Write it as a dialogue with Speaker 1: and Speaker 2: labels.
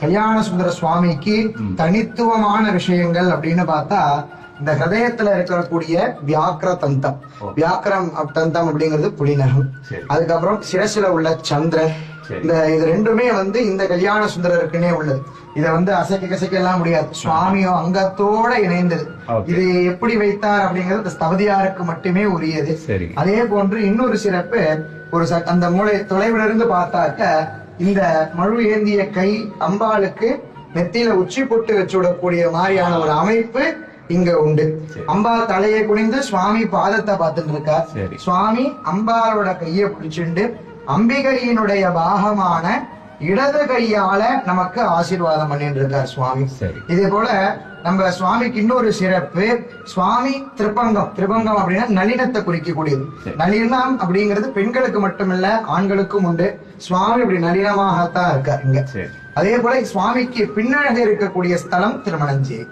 Speaker 1: கல்யாண சுந்தர சுவாமிக்கு தனித்துவமான விஷயங்கள் அப்படின்னு பார்த்தா இந்த ஹிருதயத்துல இருக்கக்கூடிய வியாக்கிர தந்தம். வியாக்கிரம் தந்தம் அப்படிங்கிறது புலிநகம். அதுக்கப்புறம் சிரசுல உள்ள சந்திரன். இது ரெண்டுமே இந்த கல்யாண சுந்தரருக்குன்னே உள்ளது. இதை அசைக்க எல்லாம் முடியாது. சுவாமியோ அங்கத்தோட இணைந்தது. இது எப்படி வைத்தார் அப்படிங்கிறது ஸ்தபதியாருக்கு மட்டுமே உரியது. அதே போன்று இன்னொரு சிறப்பு, அந்த மூளை தொலைவிலிருந்து பார்த்தாக்க இந்த மழு ஏந்திய கை அம்பாளுக்கு நெத்தியில உச்சி பொட்டு வச்சு விடக்கூடிய மாதிரியான ஒரு அமைப்பு இங்க உண்டு. அம்பாள் தலையை குனிந்து சுவாமி பாதத்தை பார்த்துட்டு இருக்கார். சுவாமி அம்பாளோட கையை பிடிச்சிண்டு அம்பிகையினுடைய பாகமான இடது கையால நமக்கு ஆசீர்வாதம் பண்ணிட்டு இருக்கார் சுவாமி. இதே போல நம்ம சுவாமிக்கு இன்னொரு சிறப்பு, சுவாமி திரிபங்கம். திரிபங்கம் அப்படின்னா நளினத்தை குறிக்கக்கூடியது. நளினம் அப்படிங்கிறது பெண்களுக்கு மட்டுமில்ல ஆண்களுக்கும் உண்டு. சுவாமி அப்படி நளினமாகத்தான் இருக்கார் இங்க. அதே போல சுவாமிக்கு பின்னழக இருக்கக்கூடிய ஸ்தலம் திருமணஞ்சேரி.